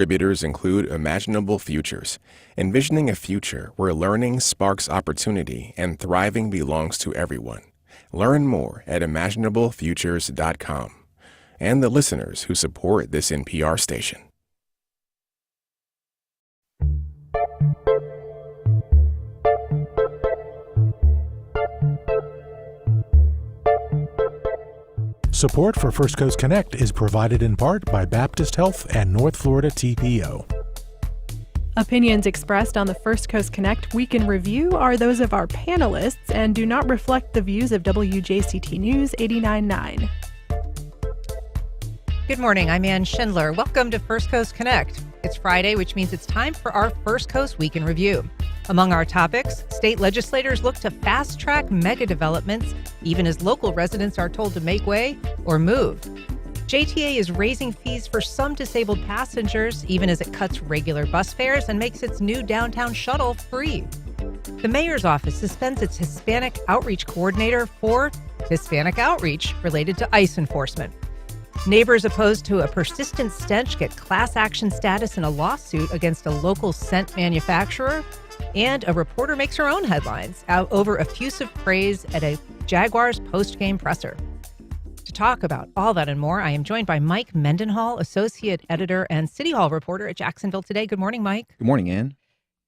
Contributors include Imaginable Futures, envisioning a future where learning sparks opportunity and thriving belongs to everyone. Learn more at imaginablefutures.com. And the listeners who support this NPR station. Support for First Coast Connect is provided in part by Baptist Health and North Florida TPO. Opinions expressed on the First Coast Connect Week in Review are those of our panelists and do not reflect the views of WJCT News 89.9. Good morning, I'm Ann Schindler. Welcome to First Coast Connect. It's Friday, which means it's time for our First Coast Week in Review. Among our topics, state legislators look to fast-track mega developments, even as local residents are told to make way or move. JTA is raising fees for some disabled passengers, even as it cuts regular bus fares and makes its new downtown shuttle free. The mayor's office suspends its Hispanic outreach coordinator for Hispanic outreach related to ICE enforcement. Neighbors opposed to a persistent stench get class action status in a lawsuit against a local scent manufacturer. And a reporter makes her own headlines out over effusive praise at a Jaguars post-game presser. To talk about all that and more, I am joined by Mike Mendenhall, associate editor and City Hall reporter at Jacksonville Today. Good morning, Mike. Good morning, Ann.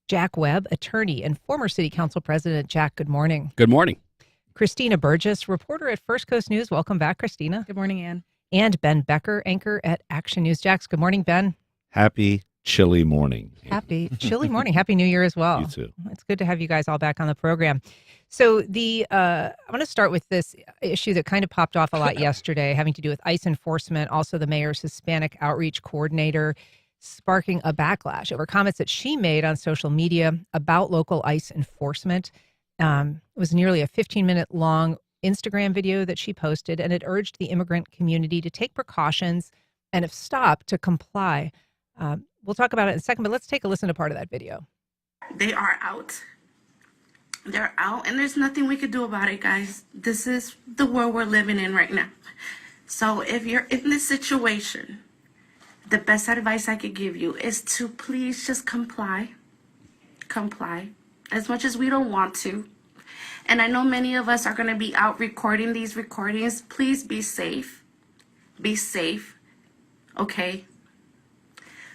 Jack Webb, attorney and former City Council President. Jack, good morning. Good morning. Christina Burgess, reporter at First Coast News. Welcome back, Christina. Good morning, Ann. And Ben Becker, anchor at Action News Jax. Good morning, Ben. Happy chilly morning. Happy chilly morning. Happy New Year as well. You too. It's good to have you guys all back on the program. So I want to start with this issue that kind of popped off a lot yesterday, having to do with ICE enforcement, also the mayor's Hispanic outreach coordinator sparking a backlash over comments that she made on social media about local ICE enforcement. It was nearly a 15-minute long Instagram video that she posted, and it urged the immigrant community to take precautions and if stopped, to comply. We'll talk about it in a second, but let's take a listen to part of that video. They are out. They're out, and there's nothing we could do about it, guys. This is the world we're living in right now. So if you're in this situation, the best advice I could give you is to please just comply. Comply. As much as we don't want to. And I know many of us are going to be out recording these recordings. Please be safe. Be safe. Okay?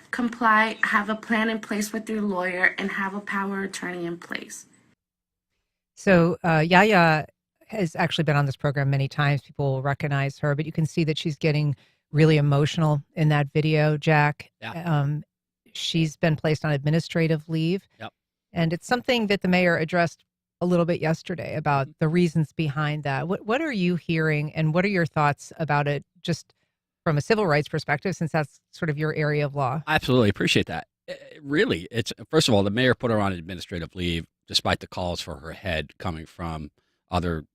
Comply, have a plan in place with your lawyer, and have a power of attorney in place. So Yaya has actually been on this program many times. People will recognize her, but you can see that she's getting really emotional in that video, Jack. Yeah. She's been placed on administrative leave. Yep. And it's something that the mayor addressed a little bit yesterday about the reasons behind that. What are you hearing, and what are your thoughts about it, just from a civil rights perspective, since that's sort of your area of law? I absolutely appreciate that. Really, it's first of all, the mayor put her on administrative leave despite the calls for her head coming from other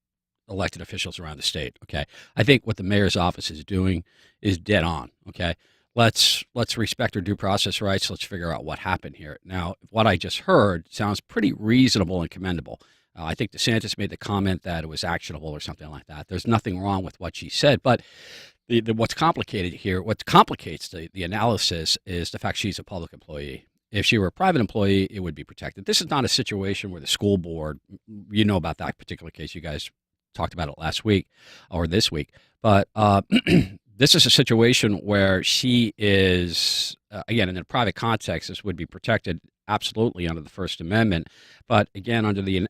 elected officials around the state. Okay, I think what the mayor's office is doing is dead on. Okay, let's respect her due process rights. Let's figure out what happened here. Now, what I just heard sounds pretty reasonable and commendable. I think DeSantis made the comment that it was actionable or something like that. There's nothing wrong with what she said, but what's complicated here, what complicates the analysis is the fact she's a public employee. If she were a private employee, it would be protected. This is not a situation where the school board, you know about that particular case. You guys talked about it last week or this week. But this is a situation where she is, again, in a private context, this would be protected absolutely under the First Amendment. But again, under the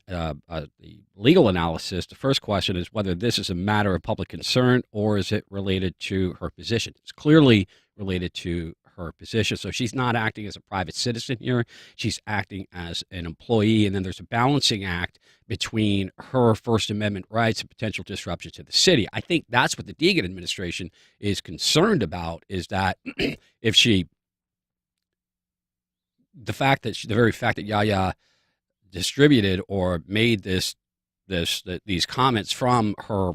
legal analysis, the first question is whether this is a matter of public concern or is it related to her position. It's clearly related to her position. So she's not acting as a private citizen here. She's acting as an employee. And then there's a balancing act between her First Amendment rights and potential disruption to the city. I think that's what the Deegan administration is concerned about, is that if she, the very fact that Yaya distributed or made these comments from her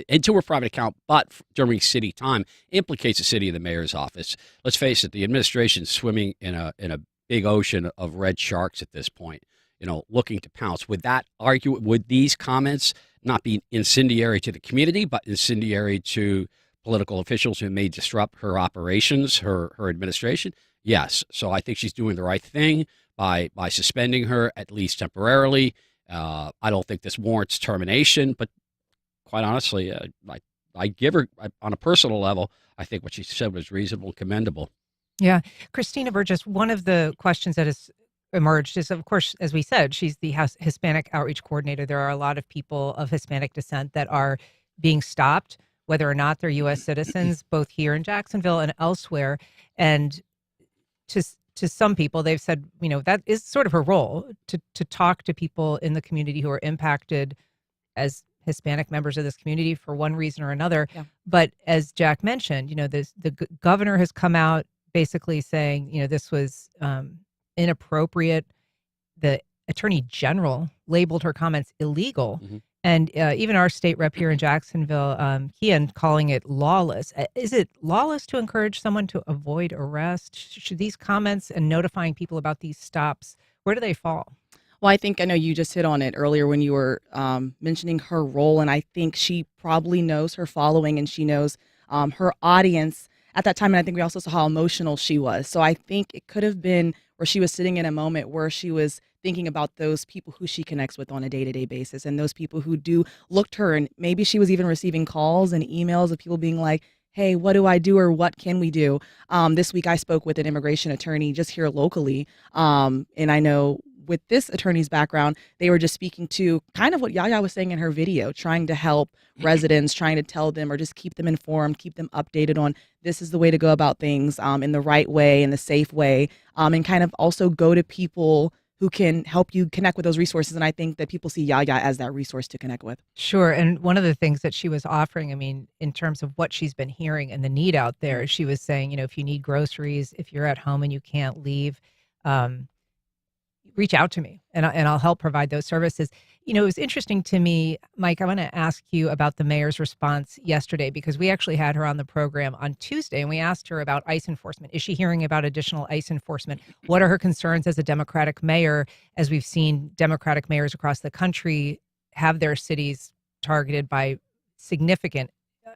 into her private account, but during city time, implicates the city and the mayor's office. Let's face it, the administration's swimming in a big ocean of red sharks at this point, looking to pounce. Would these comments not be incendiary to the community, but incendiary to political officials who may disrupt her operations, her administration? Yes. So I think she's doing the right thing by suspending her, at least temporarily. I don't think this warrants termination, but quite honestly, I give her, on a personal level, I think what she said was reasonable and commendable. Yeah. Christina Burgess, one of the questions that has emerged is, of course, as we said, she's the Hispanic outreach coordinator. There are a lot of people of Hispanic descent that are being stopped, whether or not they're U.S. citizens, both here in Jacksonville and elsewhere. And to some people, they've said, that is sort of her role, to talk to people in the community who are impacted as Hispanic members of this community for one reason or another. Yeah. But as Jack mentioned, the governor has come out basically saying, this was inappropriate. The attorney general labeled her comments illegal. Mm-hmm. And even our state rep here in Jacksonville, Kian, calling it lawless. Is it lawless to encourage someone to avoid arrest? Should these comments and notifying people about these stops, where do they fall? Well, I know you just hit on it earlier when you were mentioning her role, and I think she probably knows her following and she knows her audience at that time, and I think we also saw how emotional she was. So I think it could have been where she was sitting in a moment where she was thinking about those people who she connects with on a day-to-day basis and those people who do look to her, and maybe she was even receiving calls and emails of people being like, hey, what do I do or what can we do? This week I spoke with an immigration attorney just here locally, and I know with this attorney's background, they were just speaking to kind of what Yaya was saying in her video, trying to help residents, trying to tell them or just keep them informed, keep them updated on this is the way to go about things in the right way, in the safe way, and kind of also go to people who can help you connect with those resources. And I think that people see Yaya as that resource to connect with. Sure. And one of the things that she was offering, in terms of what she's been hearing and the need out there, she was saying, if you need groceries, if you're at home and you can't leave, reach out to me and I'll help provide those services. It was interesting to me, Mike, I want to ask you about the mayor's response yesterday, because we actually had her on the program on Tuesday and we asked her about ICE enforcement. Is she hearing about additional ICE enforcement? What are her concerns as a Democratic mayor, as we've seen Democratic mayors across the country have their cities targeted by significant,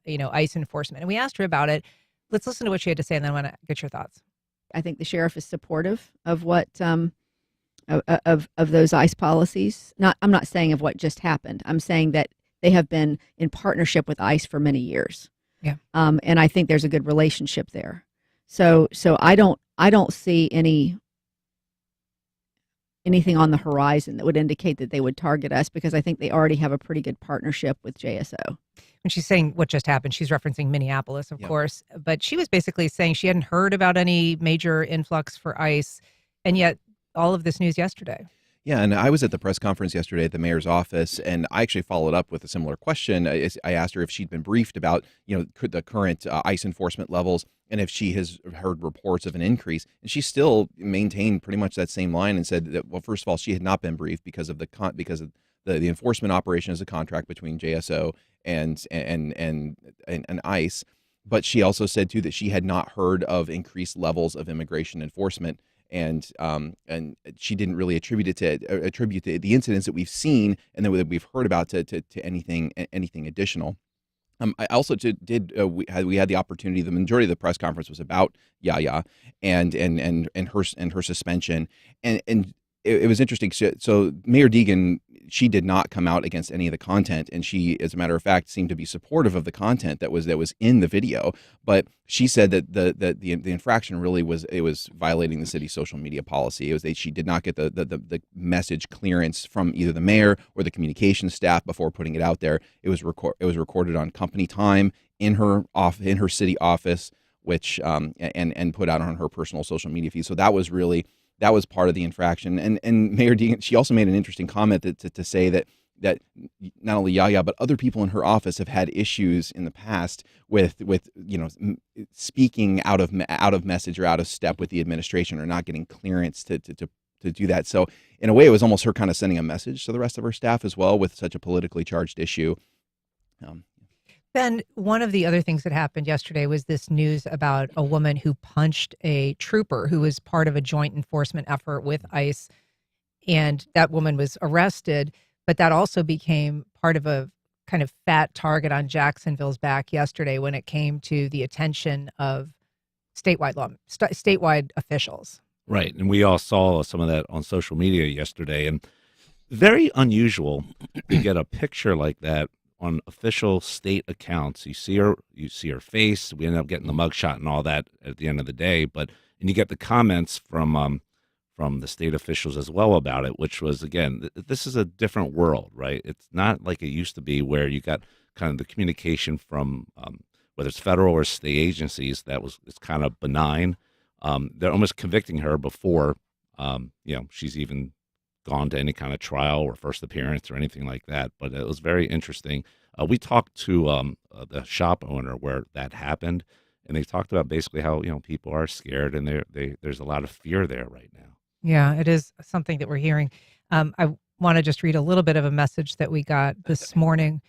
ICE enforcement? And we asked her about it. Let's listen to what she had to say and then I want to get your thoughts. I think the sheriff is supportive of what of those ICE policies. I'm not saying of what just happened. I'm saying that they have been in partnership with ICE for many years. Yeah. And I think there's a good relationship there. So I don't see anything on the horizon that would indicate that they would target us, because I think they already have a pretty good partnership with JSO. When she's saying what just happened, she's referencing Minneapolis, of course, but she was basically saying she hadn't heard about any major influx for ICE, and yet all of this news yesterday. Yeah, and I was at the press conference yesterday at the mayor's office, and I actually followed up with a similar question. I asked her if she'd been briefed about, the current ICE enforcement levels, and if she has heard reports of an increase. And she still maintained pretty much that same line and said that, well, first of all, she had not been briefed because of the enforcement operation as a contract between JSO and ICE. But she also said too that she had not heard of increased levels of immigration enforcement. And she didn't really attribute the incidents that we've seen and that we've heard about to anything additional. I also we had the opportunity. The majority of the press conference was about Yaya and her suspension, and it was interesting. So Mayor Deegan, she did not come out against any of the content, and she, as a matter of fact, seemed to be supportive of the content that was in the video. But she said that the infraction really was violating the city's social media policy. It was she did not get the message clearance from either the mayor or the communications staff before putting it out there. It was recorded on company time in her city office, which and put out on her personal social media feed. So that was part of the infraction. And Mayor Deegan, she also made an interesting comment to say that not only Yaya, but other people in her office have had issues in the past with speaking out of message or out of step with the administration, or not getting clearance to do that. So in a way, it was almost her kind of sending a message to the rest of her staff as well with such a politically charged issue. Ben, one of the other things that happened yesterday was this news about a woman who punched a trooper who was part of a joint enforcement effort with ICE. And that woman was arrested, but that also became part of a kind of fat target on Jacksonville's back yesterday when it came to the attention of statewide officials. Right. And we all saw some of that on social media yesterday. And very unusual to get a picture like that on official state accounts. You see her face. We end up getting the mugshot and all that at the end of the day. And you get the comments from the state officials as well about it, which was, again, this is a different world, right? It's not like it used to be where you got kind of the communication from whether it's federal or state agencies it's kind of benign. They're almost convicting her before, she's even gone to any kind of trial or first appearance or anything like that. But it was very interesting. We talked to the shop owner where that happened, and they talked about basically how people are scared and there's a lot of fear there right now. Yeah, it is something that we're hearing. I want to just read a little bit of a message that we got this morning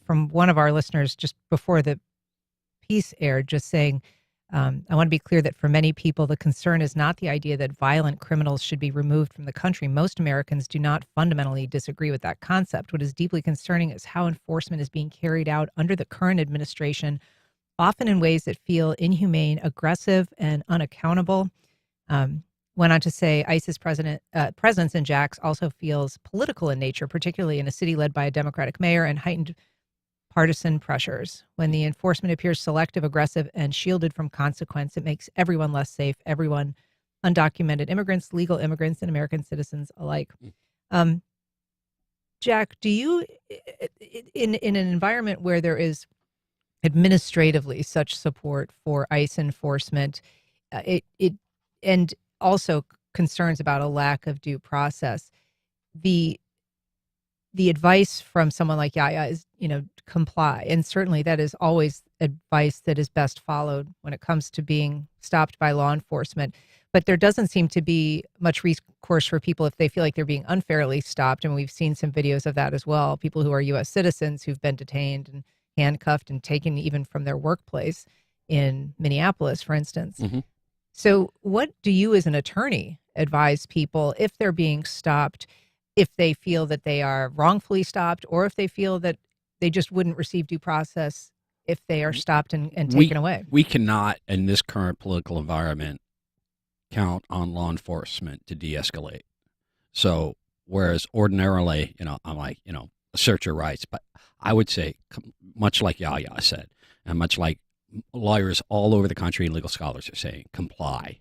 from one of our listeners just before the piece aired, just saying, I want to be clear that for many people, the concern is not the idea that violent criminals should be removed from the country. Most Americans do not fundamentally disagree with that concept. What is deeply concerning is how enforcement is being carried out under the current administration, often in ways that feel inhumane, aggressive, and unaccountable. Went on to say ICE's presence in Jax also feels political in nature, particularly in a city led by a Democratic mayor and heightened partisan pressures. When the enforcement appears selective, aggressive, and shielded from consequence, it makes everyone less safe, everyone, undocumented immigrants, legal immigrants, and American citizens alike. Jack, do you, in an environment where there is administratively such support for ICE enforcement, and also concerns about a lack of due process, the advice from someone like Yahya is, comply. And certainly that is always advice that is best followed when it comes to being stopped by law enforcement. But there doesn't seem to be much recourse for people if they feel like they're being unfairly stopped. And we've seen some videos of that as well. People who are U.S. citizens who've been detained and handcuffed and taken even from their workplace in Minneapolis, for instance. Mm-hmm. So what do you as an attorney advise people if they're being stopped, if they feel that they are wrongfully stopped, or if they feel that they just wouldn't receive due process if they are stopped and taken away? We cannot, in this current political environment, count on law enforcement to de-escalate. So whereas ordinarily, I'm like, assert your rights. But I would say, much like Yahya said, and much like lawyers all over the country and legal scholars are saying, comply,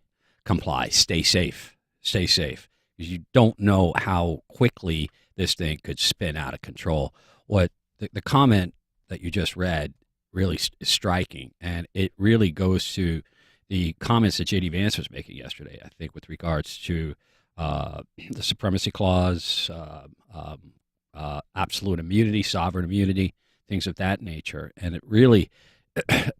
stay safe. Because you don't know how quickly this thing could spin out of control. What the comment that you just read really is striking, and it really goes to the comments that J.D. Vance was making yesterday, I think, with regards to the supremacy clause, absolute immunity, sovereign immunity, things of that nature. And it really,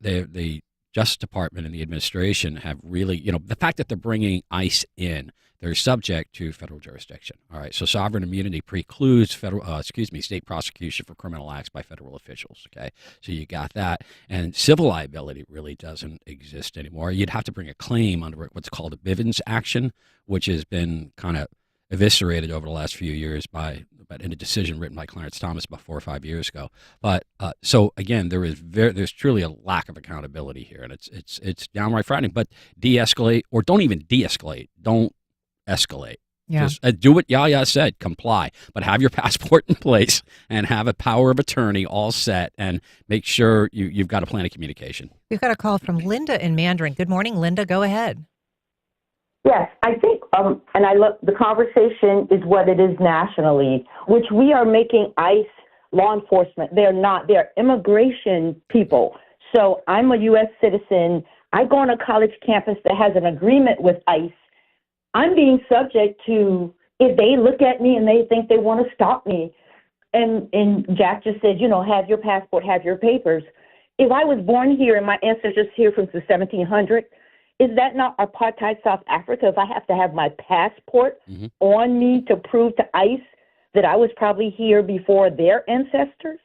the Justice Department and the administration have really, the fact that they're bringing ICE in, they're subject to federal jurisdiction. All right. So sovereign immunity precludes state prosecution for criminal acts by federal officials. Okay. So you got that. And civil liability really doesn't exist anymore. You'd have to bring a claim under what's called a Bivens action, which has been kind of eviscerated over the last few years in a decision written by Clarence Thomas about 4 or 5 years ago. But so again, there's truly a lack of accountability here, and it's downright frightening. But de-escalate, or don't even de-escalate. Don't escalate. Yeah. Just do what Yahya said, comply, but have your passport in place and have a power of attorney all set, and make sure you've got a plan of communication. We've got a call from Linda in Mandarin. Good morning, Linda. Go ahead. Yes, I think, and I look, the conversation is what it is nationally, which we are making ICE law enforcement. They're not. They're immigration people. So I'm a U.S. citizen. I go on a college campus that has an agreement with ICE. I'm being subject to, if they look at me and they think they want to stop me, and Jack just said, have your passport, have your papers. If I was born here and my ancestors here from the 1700s, is that not apartheid South Africa? If I have to have my passport on me to prove to ICE that I was probably here before their ancestors?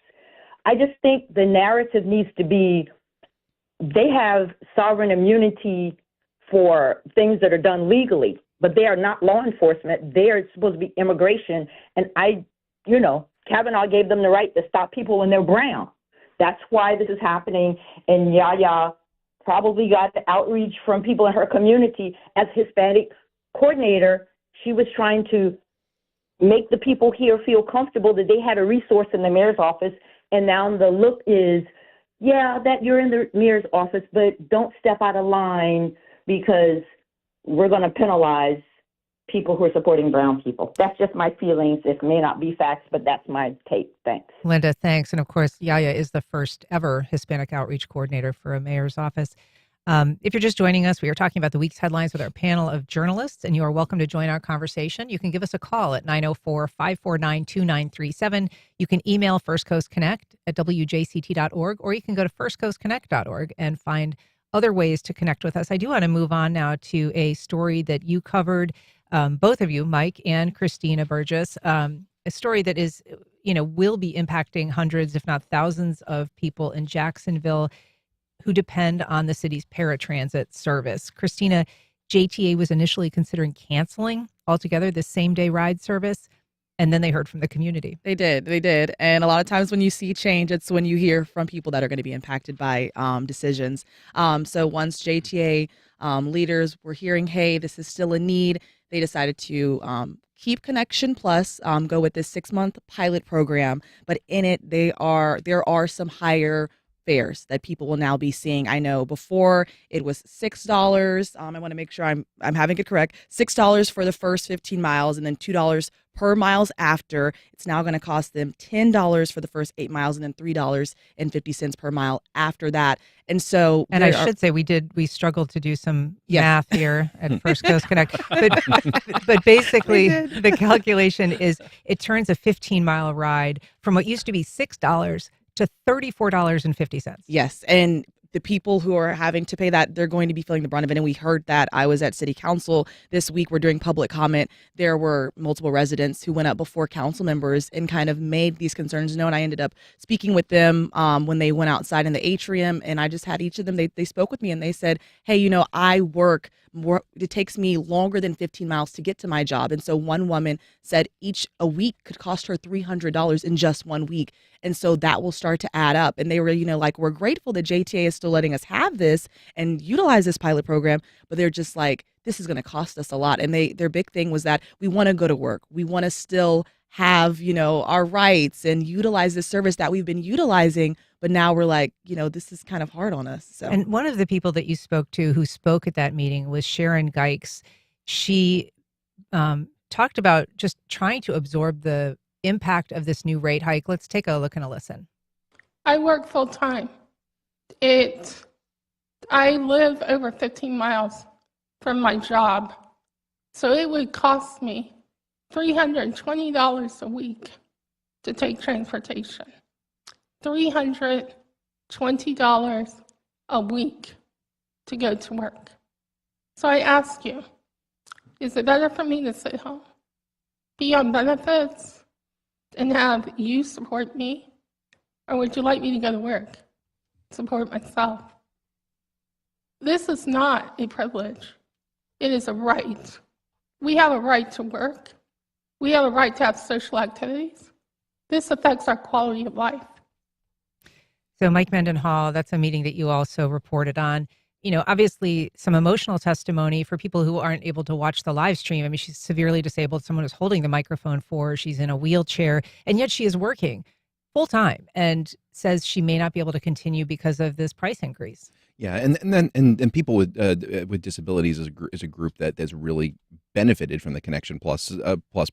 I just think the narrative needs to be, they have sovereign immunity for things that are done legally, but they are not law enforcement. They are supposed to be immigration. And Kavanaugh gave them the right to stop people when they're brown. That's why this is happening. And Yahya probably got the outreach from people in her community. As Hispanic coordinator, she was trying to make the people here feel comfortable that they had a resource in the mayor's office. And now the look is, yeah, that you're in the mayor's office, but don't step out of line because we're going to penalize people who are supporting brown people. That's just my feelings. It may not be facts, but that's my take. Thanks. Linda, thanks. And of course, Yaya is the first ever Hispanic outreach coordinator for a mayor's office. If you're just joining us, we are talking about the week's headlines with our panel of journalists, and you are welcome to join our conversation. You can give us a call at 904-549-2937. You can email First Coast Connect at wjct.org, or you can go to firstcoastconnect.org and find other ways to connect with us. I do want to move on now to a story that you covered, both of you, Mike and Christina Burgess, a story that is, will be impacting hundreds, if not thousands of people in Jacksonville who depend on the city's paratransit service. Christina, JTA was initially considering canceling altogether the same-day ride service, and then they heard from the community. They did. And a lot of times when you see change, it's when you hear from people that are going to be impacted by decisions. So once JTA leaders were hearing, hey, this is still a need, they decided to keep Connection Plus, go with this 6-month pilot program. But in it, there are some higher fares that people will now be seeing. I know before it was $6. I want to make sure I'm having it correct. $6 for the first 15 miles and then $2 per miles after. It's now going to cost them $10 for the first 8 miles and then $3.50 per mile after that. And so, and I should say we struggled to do some math here at First Coast Connect, but basically the calculation is it turns a 15-mile ride from what used to be $6 to $34.50. Yes, and the people who are having to pay that, they're going to be feeling the brunt of it. And we heard that. I was at City Council this week. We're doing public comment. There were multiple residents who went up before council members and kind of made these concerns known. I ended up speaking with them when they went outside in the atrium, and I just had each of them. They spoke with me and they said, hey, I work more. It takes me longer than 15 miles to get to my job. And so one woman said a week could cost her $300 in just 1 week. And so that will start to add up. And they were, we're grateful that JTA is still letting us have this and utilize this pilot program, but they're just like, this is going to cost us a lot. And their big thing was that we want to go to work. We want to still have, our rights and utilize the service that we've been utilizing. But now we're like, this is kind of hard on us. So. And one of the people that you spoke to who spoke at that meeting was Sharon Gykes. She talked about just trying to absorb the impact of this new rate hike. Let's take a look and a listen. I work full time. I live over 15 miles from my job. So it would cost me $320 a week to take transportation. $320 a week to go to work. So I ask you, is it better for me to sit home, be on benefits, and have you support me? Or would you like me to go to work, support myself? This is not a privilege. It is a right. We have a right to work. We have a right to have social activities. This affects our quality of life. So Mike Mendenhall, that's a meeting that you also reported on. Obviously some emotional testimony for people who aren't able to watch the live stream. I mean, she's severely disabled. Someone is holding the microphone for her. She's in a wheelchair, and yet she is working full time and says she may not be able to continue because of this price increase. Yeah, and people with disabilities is a group that has really benefited from the Connection Plus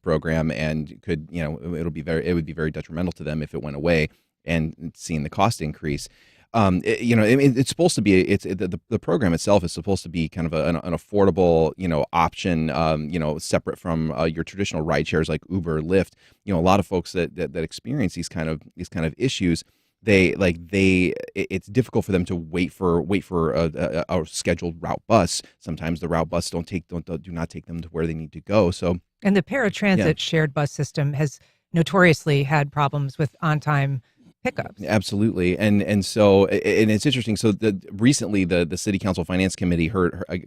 program, and could it would be very detrimental to them if it went away, and seeing the cost increase. It's supposed to be the program itself is supposed to be kind of an affordable option, separate from your traditional ride shares like Uber or Lyft. A lot of folks that experience these kind of issues, it's difficult for them to wait for a scheduled route bus. Sometimes the route bus do not take them to where they need to go. So, and the paratransit shared bus system has notoriously had problems with on-time pickups. Absolutely, and so it's interesting. So recently, the City Council Finance Committee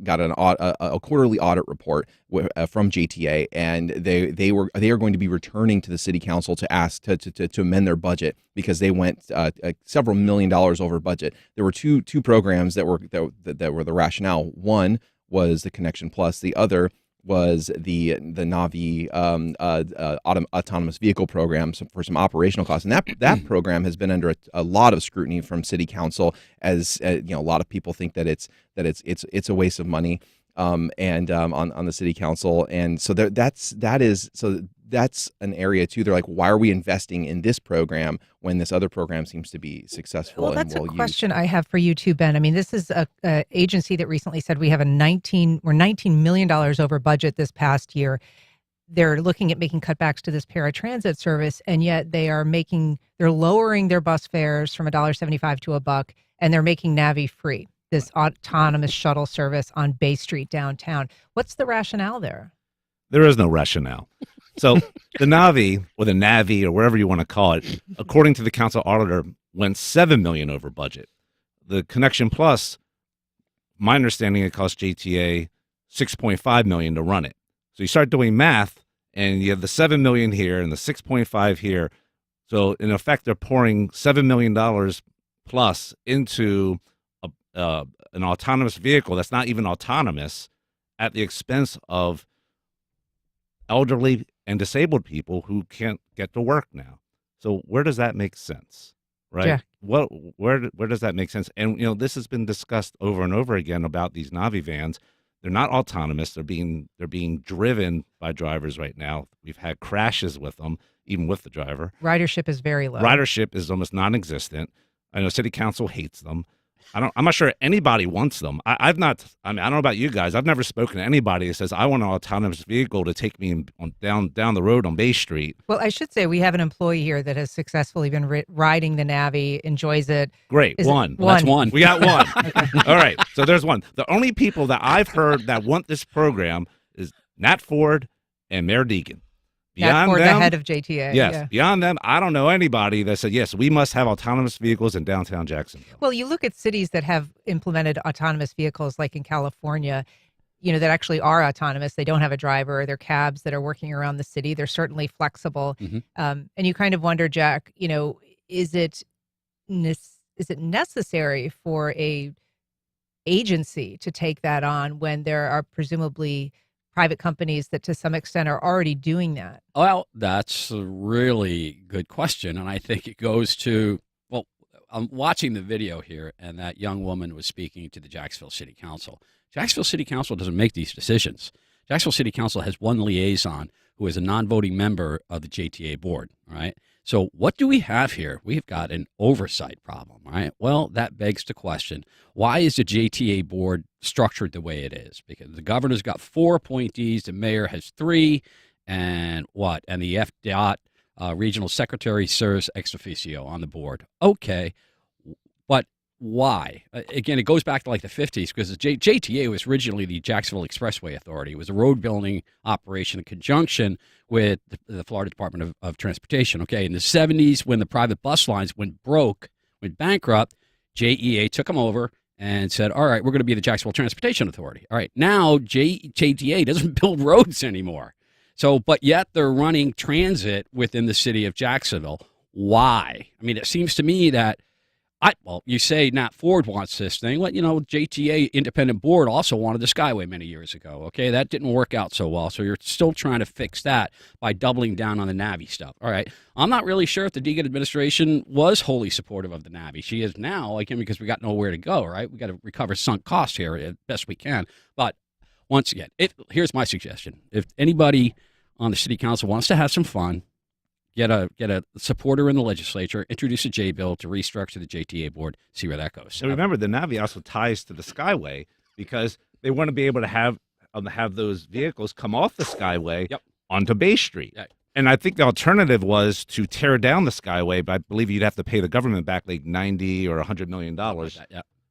got a quarterly audit report from JTA, and they are going to be returning to the City Council to ask to amend their budget because they went several $1 million over budget. There were two programs that were the rationale. One was the Connection Plus. The other was the Navi autonomous vehicle program for some operational costs, and that program has been under a lot of scrutiny from City Council, as a lot of people think that it's a waste of money, on the City Council, and so that's an area too. They're like, why are we investing in this program when this other program seems to be successful? Well, that's a question I have for you too, Ben. I mean, this is a agency that recently said we're $19 million over budget this past year. They're looking at making cutbacks to this paratransit service, and yet they're lowering their bus fares from $1.75 to $1, and they're making Navi free, this autonomous shuttle service on Bay Street downtown. What's the rationale there? There is no rationale. So the Navi, or the Navi, or whatever you want to call it, according to the council auditor, went $7 million over budget. The Connection Plus, my understanding, it cost JTA $6.5 million to run it. So you start doing math, and you have the $7 million here and the $6.5 here. So in effect, they're pouring $7 million plus into an autonomous vehicle that's not even autonomous, at the expense of elderly and disabled people who can't get to work now. So where does that make sense, right? Yeah. Where does that make sense? And this has been discussed over and over again about these Navi vans. They're not autonomous. They're being driven by drivers right now. We've had crashes with them, even with the driver. Ridership is very low. Ridership is almost non-existent. I know City Council hates them. I'm not sure anybody wants them. I don't know about you guys. I've never spoken to anybody that says, I want an autonomous vehicle to take me down the road on Bay Street. Well, I should say we have an employee here that has successfully been riding the Navi, enjoys it. Great. Well, that's one. We got one. Okay. All right. So there's one. The only people that I've heard that want this program is Nat Ford and Mayor Deegan. Nat Ford, the head of JTA. Yes. Yeah. Beyond them, I don't know anybody that said, yes, we must have autonomous vehicles in downtown Jacksonville. Well, you look at cities that have implemented autonomous vehicles, like in California, that actually are autonomous. They don't have a driver. They're cabs that are working around the city. They're certainly flexible. Mm-hmm. And you kind of wonder, Jack, is it necessary for a agency to take that on when there are presumably private companies that to some extent are already doing that? Well, that's a really good question. And I think it goes to, I'm watching the video here, and that young woman was speaking to the Jacksonville City Council. Jacksonville City Council doesn't make these decisions. Jacksonville City Council has one liaison who is a non-voting member of the JTA board, right? So what do we have here? We've got an oversight problem, right? Well, that begs the question, why is the JTA board structured the way it is? Because the governor's got 4 appointees, the mayor has 3, and the FDOT regional secretary serves ex officio on the board. Okay, but why? Again, it goes back to like the 50s, because the JTA was originally the Jacksonville Expressway Authority. It was a road building operation in conjunction with the Florida Department of Transportation. Okay, in the 70s, when the private bus lines went bankrupt, JEA took them over and said, all right, we're going to be the Jacksonville Transportation Authority. All right, now JTA doesn't build roads anymore. So, but yet they're running transit within the city of Jacksonville. Why? I mean, it seems to me that you say Nat Ford wants this thing. Well, JTA independent board also wanted the Skyway many years ago. Okay, that didn't work out so well. So you're still trying to fix that by doubling down on the Navi stuff. All right, I'm not really sure if the Deegan administration was wholly supportive of the Navi. She is now, again, because we got nowhere to go. Right, we got to recover sunk costs here as best we can. But once again, here's my suggestion: if anybody on the city council wants to have some fun, get a supporter in the legislature, introduce a J bill to restructure the JTA board, see where that goes. So remember, the Navi also ties to the Skyway, because they want to be able to have those vehicles come off the Skyway onto Bay Street. Yep. And I think the alternative was to tear down the Skyway, but I believe you'd have to pay the government back like $90 or $100 million.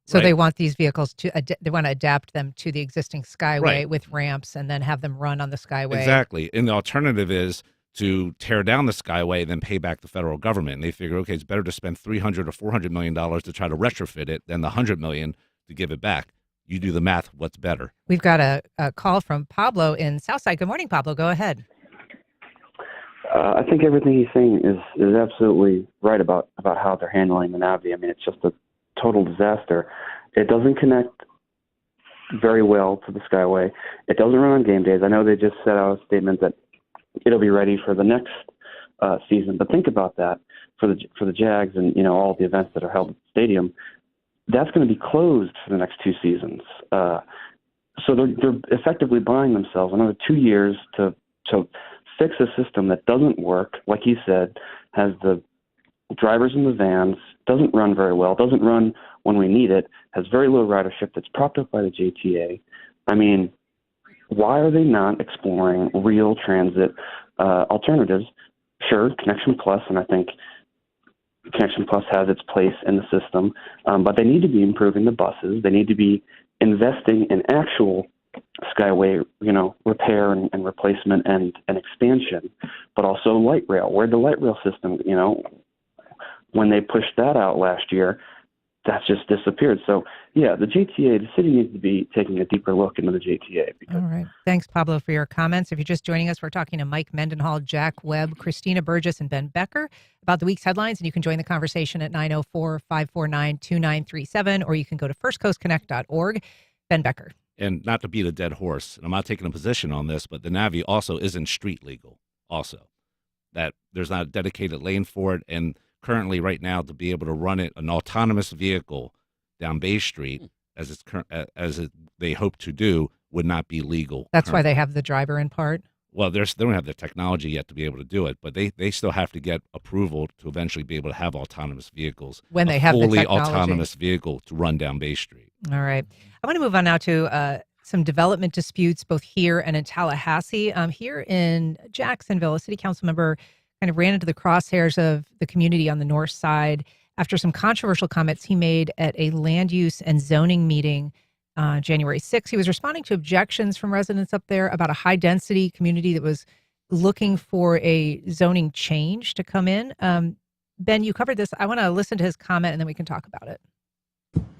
So they want these vehicles they want to adapt them to the existing Skyway with ramps and then have them run on the Skyway. Exactly. And the alternative is to tear down the Skyway than pay back the federal government. And they figure, okay, it's better to spend $300 or $400 million to try to retrofit it than the $100 million to give it back. You do the math. What's better? We've got a call from Pablo in Southside. Good morning, Pablo. Go ahead. I think everything he's saying is absolutely right about how they're handling the Navi. I mean, it's just a total disaster. It doesn't connect very well to the Skyway. It doesn't run on game days. I know they just set out a statement that it'll be ready for the next season, but think about that for the Jags and all the events that are held at the stadium. That's going to be closed for the next 2 seasons. So they're effectively buying themselves another 2 years to fix a system that doesn't work. Like he said, has the drivers in the vans, doesn't run very well, doesn't run when we need it, has very low ridership that's propped up by the JTA. I mean, why are they not exploring real transit alternatives? Sure, Connection Plus, and I think Connection Plus has its place in the system, but they need to be improving the buses. They need to be investing in actual Skyway, repair and replacement and expansion, but also light rail. Where'd the light rail system, when they pushed that out last year, that's just disappeared. So, yeah, the city needs to be taking a deeper look into the JTA. All right. Thanks, Pablo, for your comments. If you're just joining us, we're talking to Mike Mendenhall, Jack Webb, Christina Burgess, and Ben Becker about the week's headlines. And you can join the conversation at 904-549-2937, or you can go to firstcoastconnect.org. Ben Becker. And not to beat a dead horse, and I'm not taking a position on this, but the Navi also isn't street legal also. That there's not a dedicated lane for it, and currently right now to be able to run it, an autonomous vehicle down Bay Street, they hope to do, would not be legal. That's why they have the driver in part? Well, they don't have the technology yet to be able to do it, but they still have to get approval to eventually be able to have autonomous vehicles. When they have the technology. Fully autonomous vehicle to run down Bay Street. All right. I want to move on now to some development disputes both here and in Tallahassee. Here in Jacksonville, a city council member kind of ran into the crosshairs of the community on the north side after some controversial comments he made at a land use and zoning meeting January 6th. He was responding to objections from residents up there about a high-density community that was looking for a zoning change to come in. Ben, you covered this. I want to listen to his comment, and then we can talk about it.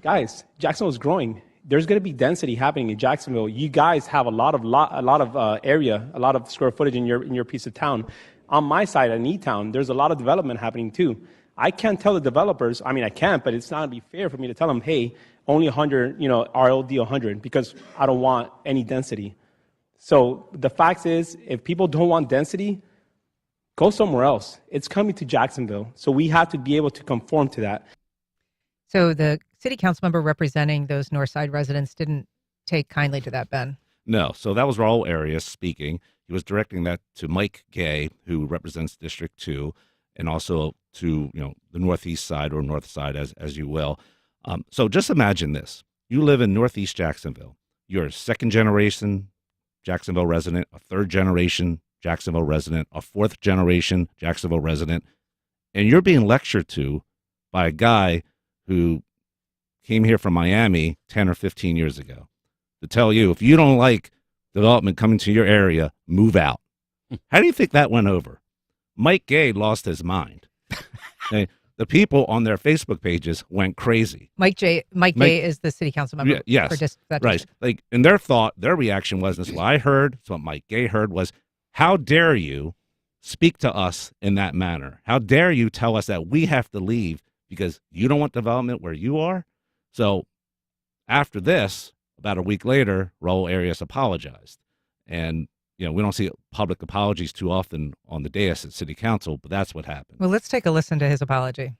Guys, Jacksonville is growing. There's going to be density happening in Jacksonville. You guys have a lot of area, a lot of square footage in your piece of town. On my side, in E-Town, there's a lot of development happening too. I can't tell the developers, I can't, but it's not going to be fair for me to tell them, hey, only 100, RLD 100, because I don't want any density. So the fact is, if people don't want density, go somewhere else. It's coming to Jacksonville. So we have to be able to conform to that. So the city council member representing those Northside residents didn't take kindly to that, Ben? No. So that was Raul Arias speaking. He was directing that to Mike Gay, who represents District 2, and also to the northeast side or north side, as you will. So just imagine this. You live in northeast Jacksonville. You're a second-generation Jacksonville resident, a third-generation Jacksonville resident, a fourth-generation Jacksonville resident, and you're being lectured to by a guy who came here from Miami 10 or 15 years ago to tell you, if you don't like development coming to your area, move out. How do you think that went over? Mike Gay lost his mind. Okay? The people on their Facebook pages went crazy. Mike Gay is the city council member. Yes, for that right. district. Like, and their reaction was, this is what I heard, it's what Mike Gay heard, was, how dare you speak to us in that manner? How dare you tell us that we have to leave because you don't want development where you are? So after this, about a week later, Raul Arias apologized. And we don't see public apologies too often on the dais at city council, but that's what happened. Well, let's take a listen to his apology.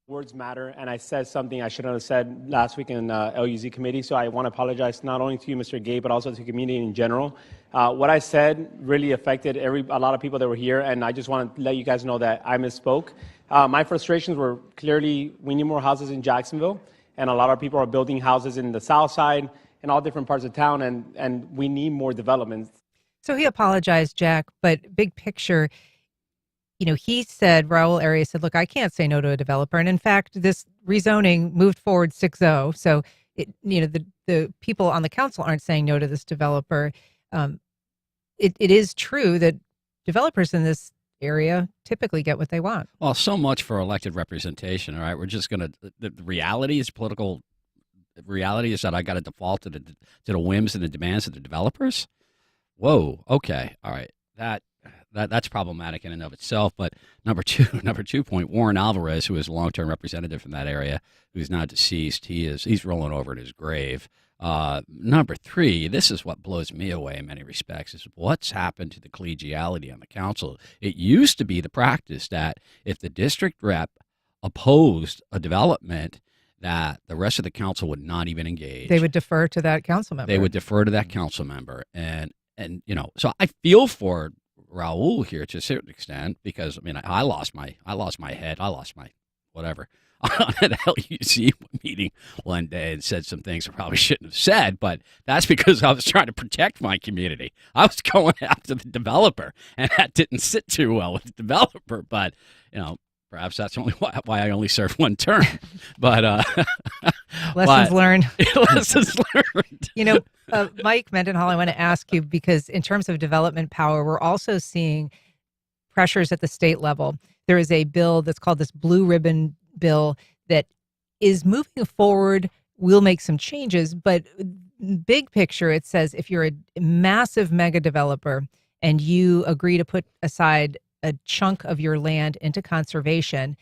Words matter, and I said something I shouldn't have said last week in LUZ committee, so I want to apologize not only to you, Mr. Gay, but also to the community in general. What I said really affected a lot of people that were here, and I just want to let you guys know that I misspoke. My frustrations were clearly, we need more houses in Jacksonville, and a lot of people are building houses in the south side and all different parts of town, and we need more development. So he apologized, Jack, but big picture, he said, Raul Arias said, look, I can't say no to a developer. And in fact, this rezoning moved forward 6-0. So, the people on the council aren't saying no to this developer. it is true that developers in this area typically get what they want. Well, so much for elected representation. All right, we're just gonna. The reality is political. Reality is that I got to default to the whims and the demands of the developers. Whoa. Okay. All right. That's problematic in and of itself. But number two point, Warren Alvarez, who is a long-term representative from that area, who's now deceased, he's rolling over in his grave. Number three, this is what blows me away in many respects, is what's happened to the collegiality on the council. It used to be the practice that if the district rep opposed a development, that the rest of the council would not even engage. They would defer to that council member. They would defer to that council member. And so I feel for Raul here to a certain extent, because I lost my head. I lost my whatever on an LUC meeting one day and said some things I probably shouldn't have said, but that's because I was trying to protect my community. I was going after the developer, and that didn't sit too well with the developer, but perhaps that's only why I only served one term. But lessons learned. Lessons learned. Mike Mendenhall, I want to ask you, because in terms of development power, we're also seeing pressures at the state level. There is a bill that's called this Blue Ribbon Bill that is moving forward. We'll make some changes, but big picture, it says if you're a massive mega developer and you agree to put aside a chunk of your land into conservation,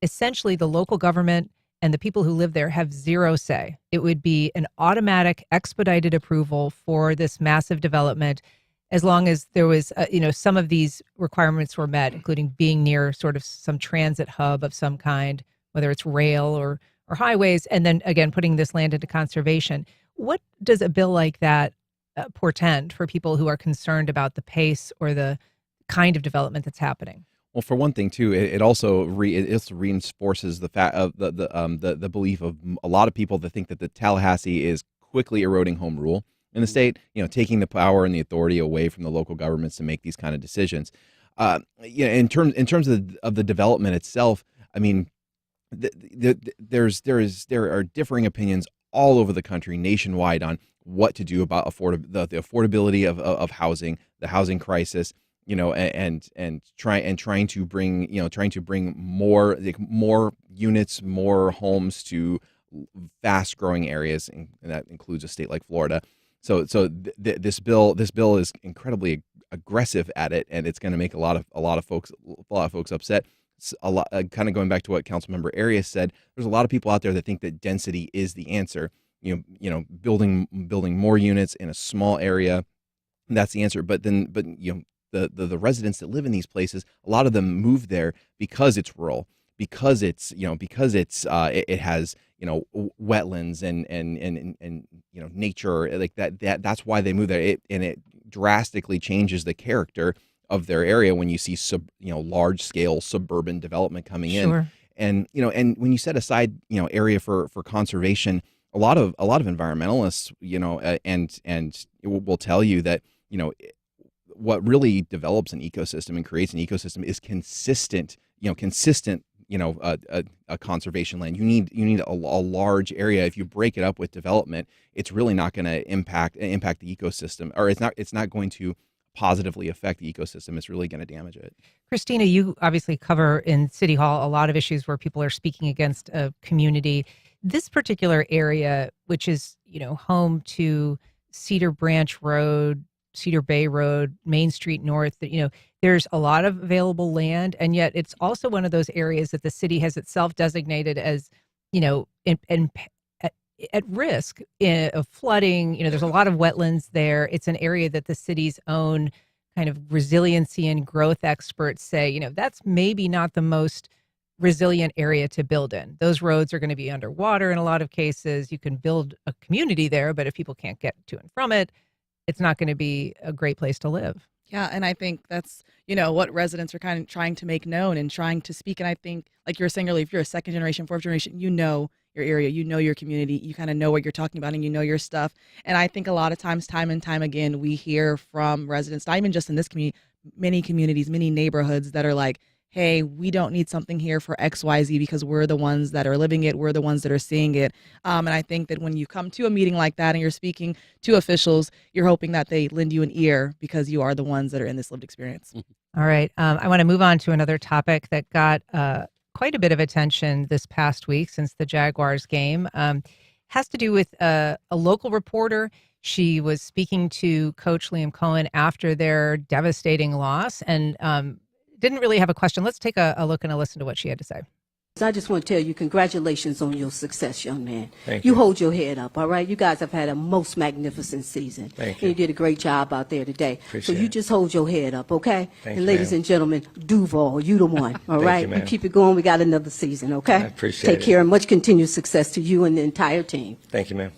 essentially the local government and the people who live there have zero say. It would be an automatic expedited approval for this massive development, as long as there was, some of these requirements were met, including being near sort of some transit hub of some kind, whether it's rail or highways, and then again, putting this land into conservation. What does a bill like that portend for people who are concerned about the pace or the kind of development that's happening? Well, for one thing, too, it also reinforces the fact of the belief of a lot of people that think that the Tallahassee is quickly eroding home rule in the state, taking the power and the authority away from the local governments to make these kind of decisions. In terms of the development itself, there are differing opinions all over the country, nationwide, on what to do about the affordability of housing, the housing crisis. And trying to bring more units, more homes to fast growing areas, and that includes a state like Florida. So this bill is incredibly aggressive at it, and it's going to make a lot of folks upset. Kind of going back to what Councilmember Arias said, there's a lot of people out there that think that density is the answer. Building more units in a small area, that's the answer. But the residents that live in these places, a lot of them move there because it's rural, because it has wetlands and nature like that. That's why they move there. It drastically changes the character of their area when you see large scale suburban development coming in. Sure. And when you set aside area for conservation, a lot of environmentalists and it will tell you that what really develops an ecosystem and creates an ecosystem is consistent a conservation land. You need a large area. If you break it up with development, it's really not going to impact the ecosystem, or it's not going to positively affect the ecosystem. It's really going to damage it. Christina, you obviously cover in City Hall a lot of issues where people are speaking against a community. This particular area, which is home to Cedar Branch Road, Cedar Bay Road, Main Street North, there's a lot of available land, and yet it's also one of those areas that the city has itself designated as, at risk of flooding. There's a lot of wetlands there. It's an area that the city's own kind of resiliency and growth experts say, that's maybe not the most resilient area to build in. Those roads are going to be underwater in a lot of cases. You can build a community there, but if people can't get to and from it, it's not going to be a great place to live. Yeah, and I think that's, what residents are kind of trying to make known and trying to speak. And I think, like you were saying earlier, if you're a second generation, fourth generation, your area, your community, you kind of know what you're talking about and your stuff. And I think a lot of times, time and time again, we hear from residents, not even just in this community, many communities, many neighborhoods that are like, hey, we don't need something here for XYZ because we're the ones that are living it. We're the ones that are seeing it. And I think that when you come to a meeting like that and you're speaking to officials, you're hoping that they lend you an ear because you are the ones that are in this lived experience. All right. I want to move on to another topic that got quite a bit of attention this past week since the Jaguars game. Has to do with a local reporter. She was speaking to Coach Liam Cohen after their devastating loss and didn't really have a question. Let's take a look and a listen to what she had to say. I just want to tell you, congratulations on your success, young man. Thank you. Hold your head up, all right? You guys have had a most magnificent season. Thank you. And you did a great job out there today. Appreciate so you just hold your head up, okay? Thank and you, ladies ma'am. and gentlemen, Duval, you the one, all Thank right? you, ma'am. keep it going. We got another season, okay? I appreciate Take it. care and much continued success to you and the entire team. Thank you, ma'am.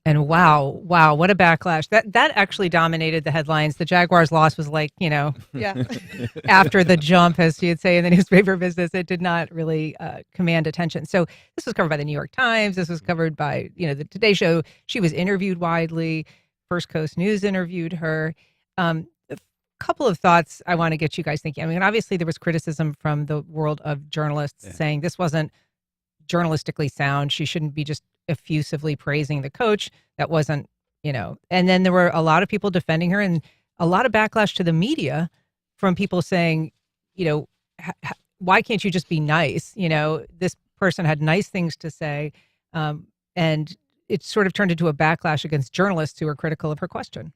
And wow, what a backlash. That actually dominated the headlines. The Jaguars' loss was like, yeah, after the jump, as you'd say in the newspaper business, it did not really command attention. So this was covered by the New York Times. This was covered by, the Today Show. She was interviewed widely. First Coast News interviewed her. A couple of thoughts I want to get you guys thinking. I mean, obviously there was criticism from the world of journalists saying this wasn't journalistically sound. She shouldn't be just effusively praising the coach. That wasn't, and then there were a lot of people defending her and a lot of backlash to the media from people saying, why can't you just be nice? This person had nice things to say. And it sort of turned into a backlash against journalists who were critical of her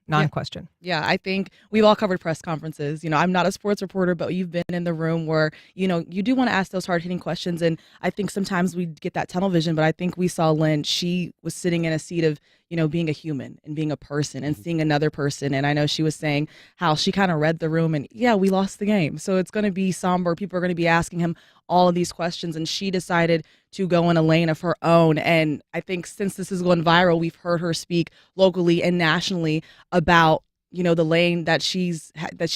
non-question. Yeah, I think we've all covered press conferences. I'm not a sports reporter, but you've been in the room where, you do want to ask those hard-hitting questions. And I think sometimes we get that tunnel vision, but I think we saw Lynn, she was sitting in a seat of, being a human and being a person and seeing another person. And I know she was saying how she kind of read the room and, we lost the game. So it's going to be somber. People are going to be asking him all of these questions. And she decided to go in a lane of her own. And I think since this is going viral, we've heard her speak locally and nationally about, the lane that she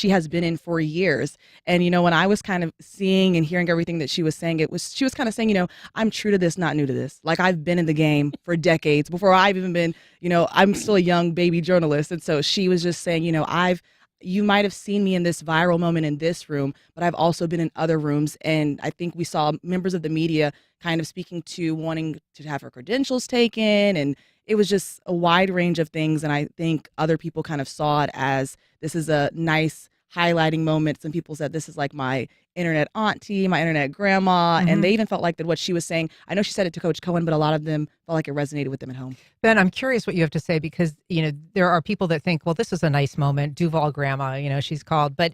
has been in for years. And, when I was kind of seeing and hearing everything that she was saying, she was kind of saying, I'm true to this, not new to this. Like I've been in the game for decades before I've even been, I'm still a young baby journalist. And so she was just saying, you might have seen me in this viral moment in this room, but I've also been in other rooms. And I think we saw members of the media kind of speaking to wanting to have her credentials taken. And it was just a wide range of things. And I think other people kind of saw it as this is a nice highlighting moment. Some people said this is like my internet auntie, my internet grandma. Mm-hmm. And they even felt like that what she was saying, I know she said it to Coach Cohen, but a lot of them felt like it resonated with them at home. Ben, I'm curious what you have to say because, there are people that think, well, this is a nice moment. Duval grandma, she's called. But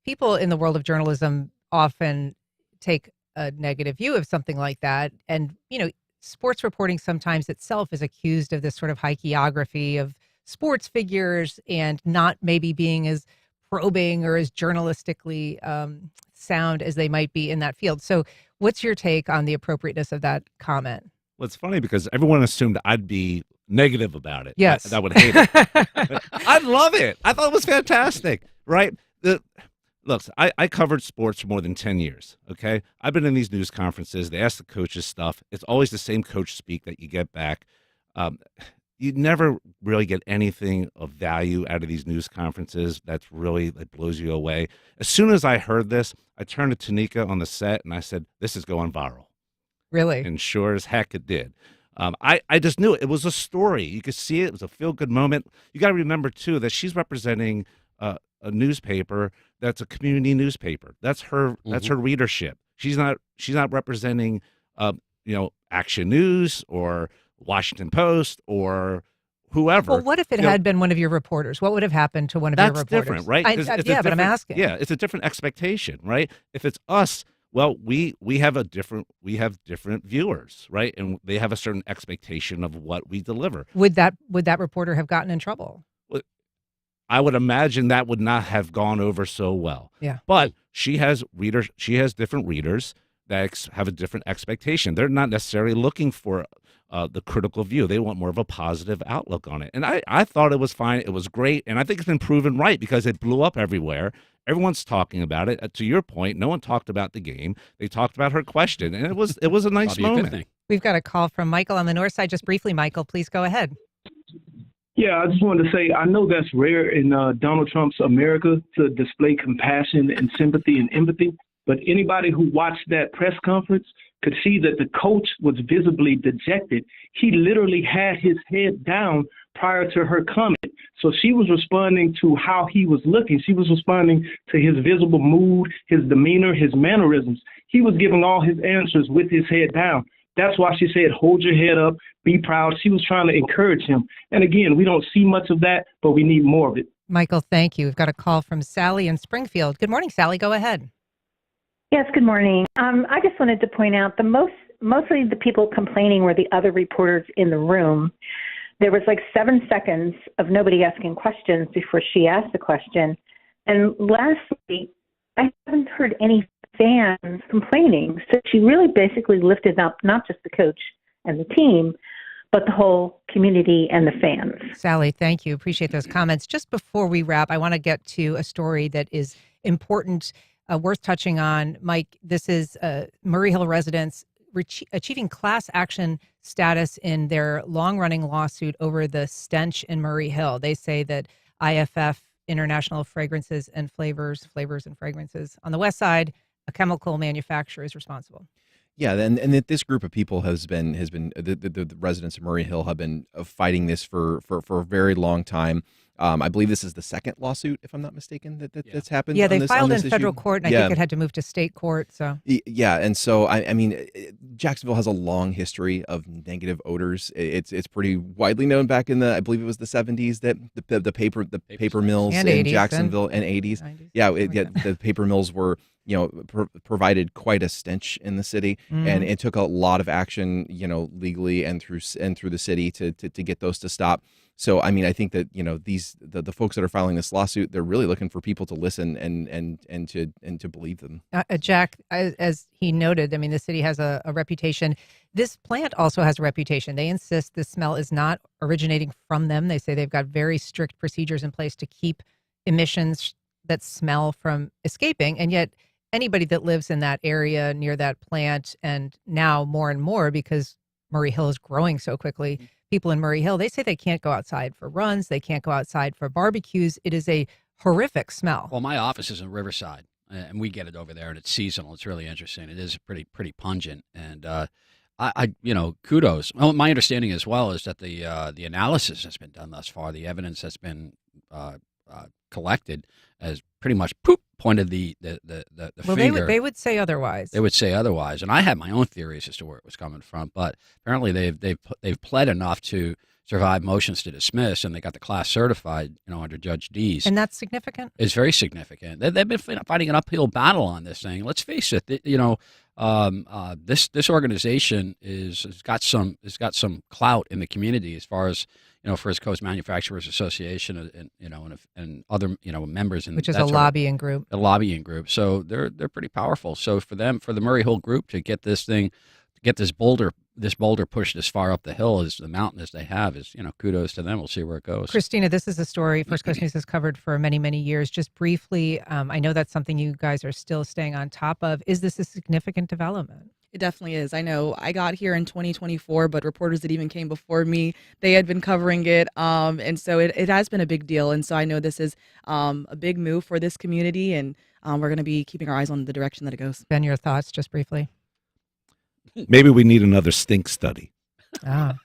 people in the world of journalism often take a negative view of something like that. And, sports reporting sometimes itself is accused of this sort of hagiography of sports figures and not maybe being as probing or as journalistically sound as they might be in that field. So what's your take on the appropriateness of that comment? Well, it's funny because everyone assumed I'd be negative about it. Yes. That I would hate it. I love it. I thought it was fantastic, right? Look, I covered sports for more than 10 years, okay? I've been in these news conferences. They ask the coaches stuff. It's always the same coach speak that you get back. You never really get anything of value out of these news conferences that blows you away. As soon as I heard this, I turned to Tanika on the set and I said, this is going viral. Really? And sure as heck it did. I just knew it was a story. You could see it. It was a feel-good moment. You got to remember, too, that she's representing a newspaper that's a community newspaper. That's her That's her readership. She's not representing Action News or Washington Post or whoever. Well, what if it had been one of your reporters? What would have happened to one of your reporters? That's different, right? But I'm asking. Yeah, it's a different expectation, right? If it's us, well, we have different viewers, right? And they have a certain expectation of what we deliver. Would that reporter have gotten in trouble? I would imagine that would not have gone over so well. Yeah. But she has readers. She has different readers that have a different expectation. They're not necessarily looking for the critical view. They want more of a positive outlook on it. And I thought it was fine. It was great. And I think it's been proven right because it blew up everywhere. Everyone's talking about it. To your point, no one talked about the game. They talked about her question. And it was a nice moment. We've got a call from Michael on the north side. Just briefly, Michael, please go ahead. Yeah, I just wanted to say, I know that's rare in Donald Trump's America to display compassion and sympathy and empathy. But anybody who watched that press conference could see that the coach was visibly dejected. He literally had his head down prior to her comment. So she was responding to how he was looking. She was responding to his visible mood, his demeanor, his mannerisms. He was giving all his answers with his head down. That's why she said, hold your head up, be proud. She was trying to encourage him. And again, we don't see much of that, but we need more of it. Michael, thank you. We've got a call from Sally in Springfield. Good morning, Sally. Go ahead. Yes, good morning. I just wanted to point out mostly the people complaining were the other reporters in the room. There was like 7 seconds of nobody asking questions before she asked the question. And lastly, I haven't heard any fans complaining. So she really basically lifted up not just the coach and the team, but the whole community and the fans. Sally, thank you. Appreciate those comments. Just before we wrap, I want to get to a story that is important, worth touching on. Mike, this is Murray Hill residents achieving class action status in their long-running lawsuit over the stench in Murray Hill. They say that IFF, International Fragrances and Flavors and Fragrances on the Westside, a chemical manufacturer, is responsible. Yeah, and that this group of people has been the residents of Murray Hill have been fighting this for a very long time. I believe this is the second lawsuit, if I'm not mistaken, that's happened. Yeah, they on filed this in federal issue. court, and I think it had to move to state court. So yeah, and so I mean, Jacksonville has a long history of negative odors. It's pretty widely known. Back in I believe it was the 70s that the paper mills and in 80s, Jacksonville and 80s. 90s. The paper mills were provided quite a stench in the city, and it took a lot of action, legally and through the city to get those to stop. So, I mean, I think that, the folks that are filing this lawsuit, they're really looking for people to listen and to believe them. Jack, as he noted, I mean, the city has a reputation. This plant also has a reputation. They insist the smell is not originating from them. They say they've got very strict procedures in place to keep emissions that smell from escaping. And yet anybody that lives in that area near that plant, and now more and more because Murray Hill is growing so quickly, people in Murray Hill, they say they can't go outside for runs. They can't go outside for barbecues. It is a horrific smell. Well, my office is in Riverside, and we get it over there, and it's seasonal. It's really interesting. It is pretty pungent, and I kudos. Well, my understanding as well is that the analysis that's been done thus far, the evidence that's been collected, has pretty much pointed the finger. They would say otherwise. They would say otherwise, and I had my own theories as to where it was coming from. But apparently, they've pled enough to survive motions to dismiss, and they got the class certified, under Judge Dees. And that's significant. It's very significant. They've been fighting an uphill battle on this thing. Let's face it. This organization has got some clout in the community as far as First Coast Manufacturers Association and other members in which is a lobbying group. A lobbying group. So they're pretty powerful. So for the Murray Hill group to get this boulder pushed as far up the hill as the mountain as they have is kudos to them. We'll see where it goes. Christina, this is a story First Coast News has covered for many, many years. Just briefly, I know that's something you guys are still staying on top of. Is this a significant development? It definitely is. I know I got here in 2024, but reporters that even came before me, they had been covering it. And so it has been a big deal. And so I know this is a big move for this community, and we're going to be keeping our eyes on the direction that it goes. Ben, your thoughts just briefly? Maybe we need another stink study. The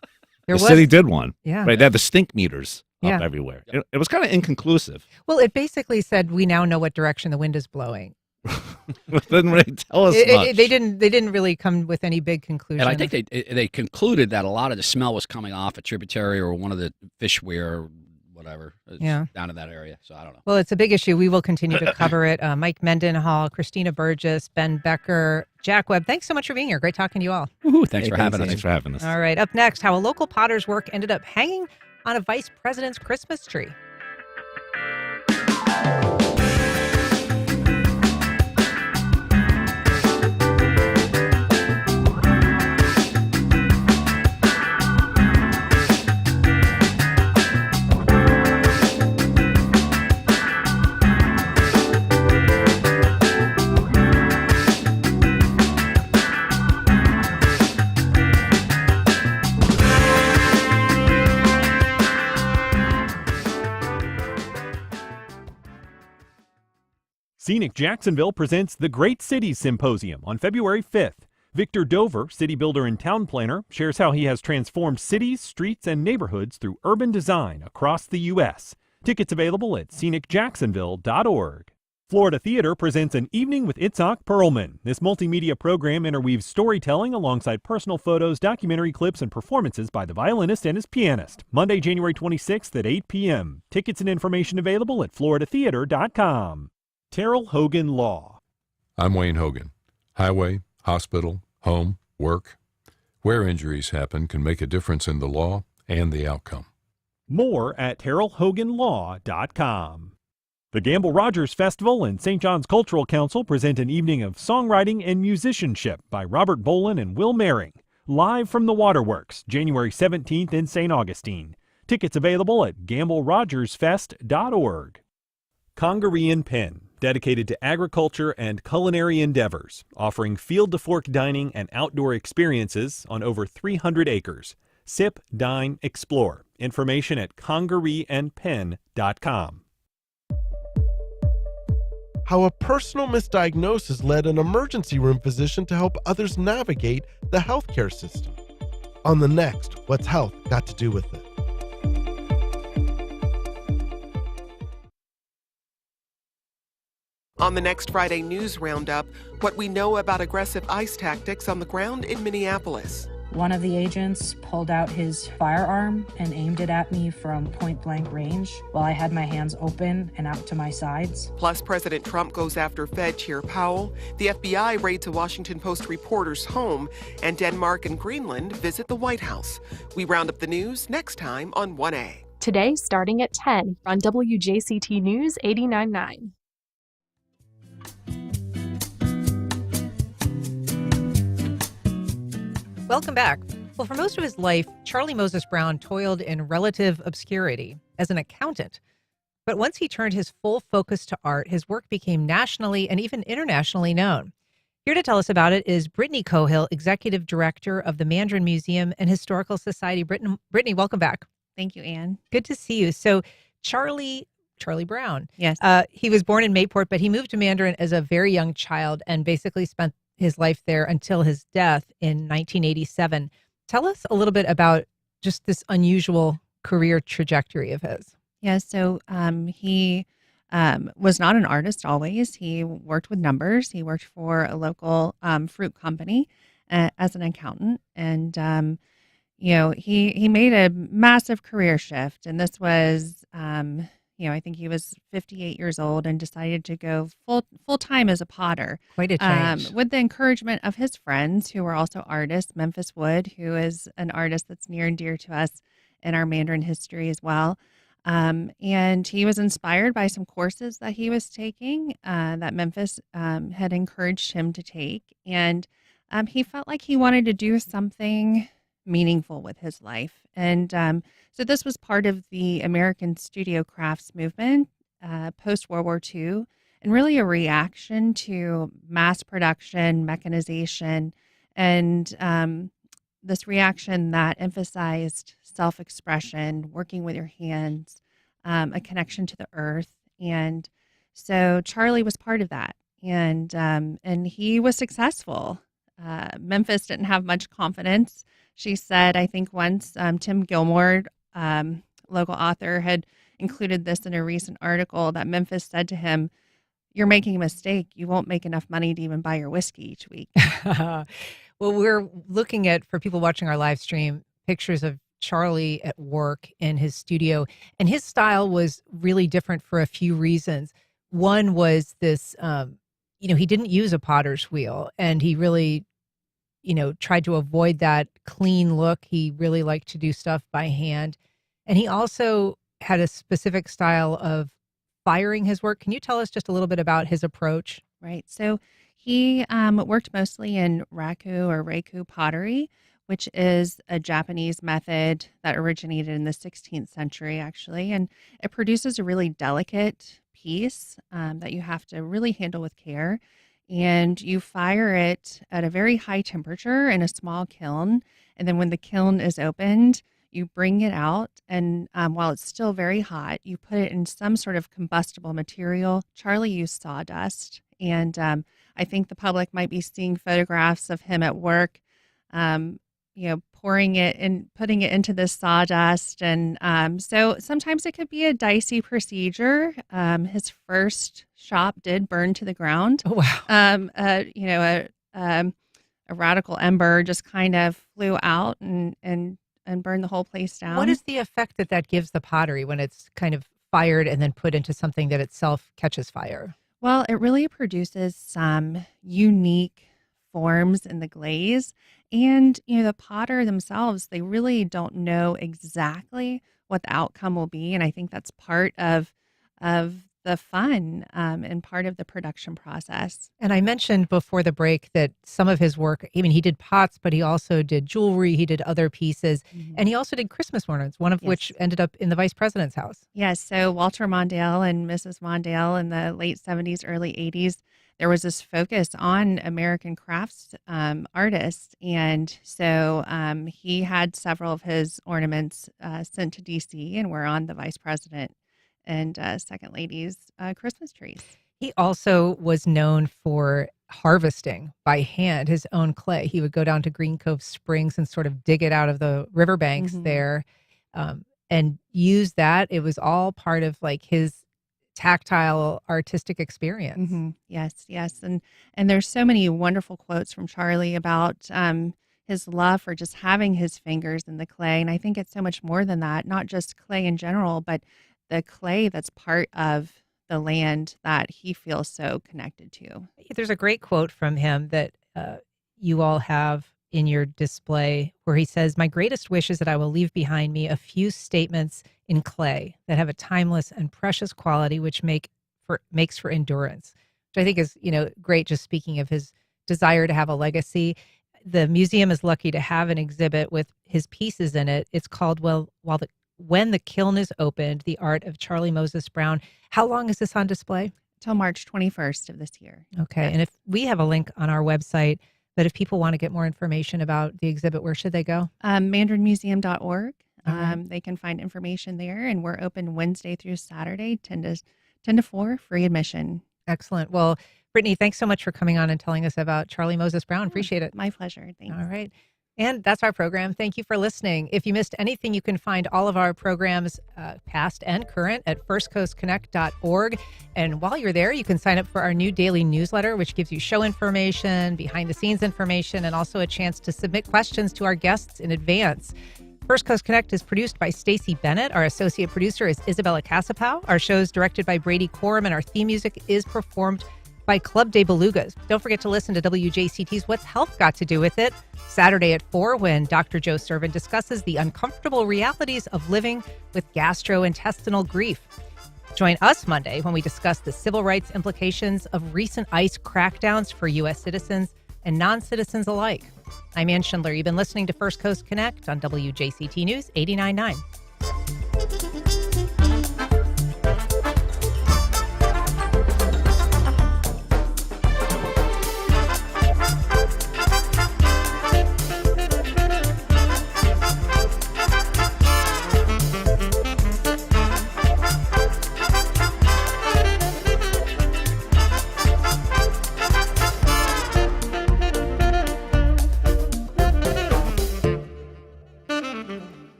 city did one. Yeah. Right. They have the stink meters Yeah. up everywhere. It was kind of inconclusive. Well, it basically said we now know what direction the wind is blowing. It didn't really tell us much. They didn't really come with any big conclusion. And I think they concluded that a lot of the smell was coming off a tributary or one of the fish weir or whatever. Down in that area. So I don't know. Well, it's a big issue. We will continue to cover it. Mike Mendenhall, Christina Burgess, Ben Becker, Jack Webb. Thanks so much for being here. Great talking to you all. Thanks for having us. Thanks for having us. All right. Up next, how a local potter's work ended up hanging on a vice president's Christmas tree. Scenic Jacksonville presents the Great Cities Symposium on February 5th. Victor Dover, city builder and town planner, shares how he has transformed cities, streets, and neighborhoods through urban design across the U.S. Tickets available at scenicjacksonville.org. Florida Theater presents an evening with Itzhak Perlman. This multimedia program interweaves storytelling alongside personal photos, documentary clips, and performances by the violinist and his pianist. Monday, January 26th at 8 p.m. Tickets and information available at floridatheater.com. Terrell Hogan Law. I'm Wayne Hogan. Highway, hospital, home, work. Where injuries happen can make a difference in the law and the outcome. More at terrellhoganlaw.com. The Gamble Rogers Festival and St. John's Cultural Council present an evening of songwriting and musicianship by Robert Bolin and Will Mehring. Live from the Waterworks, January 17th in St. Augustine. Tickets available at gamblerogersfest.org. Congaree and Pen, dedicated to agriculture and culinary endeavors, offering field-to-fork dining and outdoor experiences on over 300 acres. Sip, dine, explore. Information at congareeandpen.com. How a personal misdiagnosis led an emergency room physician to help others navigate the healthcare system. On the next, What's Health Got to Do with It? On the next Friday News Roundup, what we know about aggressive ICE tactics on the ground in Minneapolis. One of the agents pulled out his firearm and aimed it at me from point-blank range while I had my hands open and out to my sides. Plus, President Trump goes after Fed Chair Powell, the FBI raids a Washington Post reporter's home, and Denmark and Greenland visit the White House. We round up the news next time on 1A. Today, starting at 10 on WJCT News 89.9. Welcome back. Well, for most of his life, Charlie Moses Brown toiled in relative obscurity as an accountant. But once he turned his full focus to art, his work became nationally and even internationally known. Here to tell us about it is Brittany Cohill, Executive Director of the Mandarin Museum and Historical Society. Brittany, welcome back. Thank you, Anne. Good to see you. So Charlie Brown. Yes. He was born in Mayport, but he moved to Mandarin as a very young child and basically spent his life there until his death in 1987. Tell us a little bit about just this unusual career trajectory of his. Yeah, so he was not an artist always. He worked with numbers. He worked for a local fruit company as an accountant. And, he made a massive career shift. And this was, I think he was 58 years old and decided to go full time as a potter. Quite a change. With the encouragement of his friends who were also artists, Memphis Wood, who is an artist that's near and dear to us in our Mandarin history as well. And he was inspired by some courses that he was taking that Memphis had encouraged him to take. And he felt like he wanted to do something meaningful with his life. And so this was part of the American studio crafts movement post-World War II, and really a reaction to mass production, mechanization, and this reaction that emphasized self-expression, working with your hands, a connection to the earth. And so Charlie was part of that. And he was successful. Memphis didn't have much confidence. She said, I think once Tim Gilmore, local author, had included this in a recent article, that Memphis said to him, "You're making a mistake. You won't make enough money to even buy your whiskey each week." Well, we're looking at, for people watching our live stream, pictures of Charlie at work in his studio. And his style was really different for a few reasons. One was this, he didn't use a potter's wheel, and he really tried to avoid that clean look. He really liked to do stuff by hand. And he also had a specific style of firing his work. Can you tell us just a little bit about his approach? Right. So he worked mostly in raku or reiku pottery, which is a Japanese method that originated in the 16th century, actually. And it produces a really delicate piece that you have to really handle with care. And you fire it at a very high temperature in a small kiln. And then when the kiln is opened, You bring it out, and while it's still very hot, you put it in some sort of combustible material. Charlie used sawdust, and I think the public might be seeing photographs of him at work, pouring it and putting it into this sawdust. And so sometimes it could be a dicey procedure. His first shop did burn to the ground. Oh, wow. A radical ember just kind of flew out and burned the whole place down. What is the effect that gives the pottery when it's kind of fired and then put into something that itself catches fire? Well, it really produces some unique forms in the glaze. And, the potter themselves, they really don't know exactly what the outcome will be. And I think that's part of the fun and part of the production process. And I mentioned before the break that some of his work, he did pots, but he also did jewelry, he did other pieces, and he also did Christmas ornaments, one of which ended up in the vice president's house. Yes, so Walter Mondale and Mrs. Mondale in the late 70s, early 80s, there was this focus on American crafts artists. And so he had several of his ornaments sent to D.C. and were on the vice president and second lady's Christmas trees. He also was known for harvesting by hand his own clay. He would go down to Green Cove Springs and sort of dig it out of the riverbanks there and use that. It was all part of his tactile artistic experience. Yes. And there's so many wonderful quotes from Charlie about his love for just having his fingers in the clay. And I think it's so much more than that, not just clay in general, but the clay that's part of the land that he feels so connected to. There's a great quote from him that you all have in your display where he says, "My greatest wish is that I will leave behind me a few statements in clay that have a timeless and precious quality which makes for endurance," which I think is, great, just speaking of his desire to have a legacy. The museum is lucky to have an exhibit with his pieces in it. It's called When the Kiln is Opened, The Art of Charlie Moses Brown. How long is this on display? Till March 21st of this year. Okay. Yes. And if we have a link on our website, but if people want to get more information about the exhibit, where should they go? MandarinMuseum.org. They can find information there, and we're open Wednesday through Saturday, 10 to 4, free admission. Excellent. Well, Brittany, thanks so much for coming on and telling us about Charlie Moses Brown. Appreciate it. My pleasure. Thanks. All right. And that's our program. Thank you for listening. If you missed anything, you can find all of our programs, past and current, at firstcoastconnect.org. And while you're there, you can sign up for our new daily newsletter, which gives you show information, behind-the-scenes information, and also a chance to submit questions to our guests in advance. First Coast Connect is produced by Stacey Bennett. Our associate producer is Isabella Casapow. Our show is directed by Brady Corum, and our theme music is performed by Club de Belugas. Don't forget to listen to WJCT's What's Health Got to Do with It, Saturday at 4, when Dr. Joe Servin discusses the uncomfortable realities of living with gastrointestinal grief. Join us Monday when we discuss the civil rights implications of recent ICE crackdowns for U.S. citizens and non-citizens alike. I'm Ann Schindler. You've been listening to First Coast Connect on WJCT News 89.9.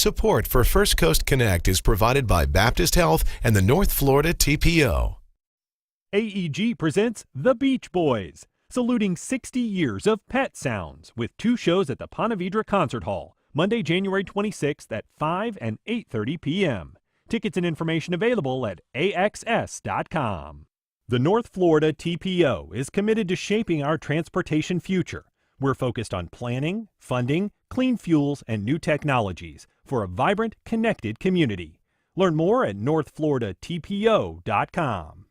Support for First Coast Connect is provided by Baptist Health and the North Florida TPO. AEG presents The Beach Boys, saluting 60 years of pet sounds with 2 shows at the Ponte Vedra Concert Hall, Monday, January 26th at 5 and 8:30 p.m. Tickets and information available at axs.com. The North Florida TPO is committed to shaping our transportation future. We're focused on planning, funding, clean fuels, and new technologies for a vibrant, connected community. Learn more at northfloridatpo.com.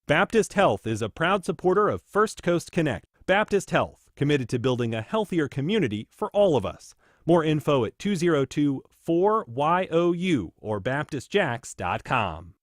Baptist Health is a proud supporter of First Coast Connect. Baptist Health, committed to building a healthier community for all of us. More info at 202-4YOU or baptistjacks.com.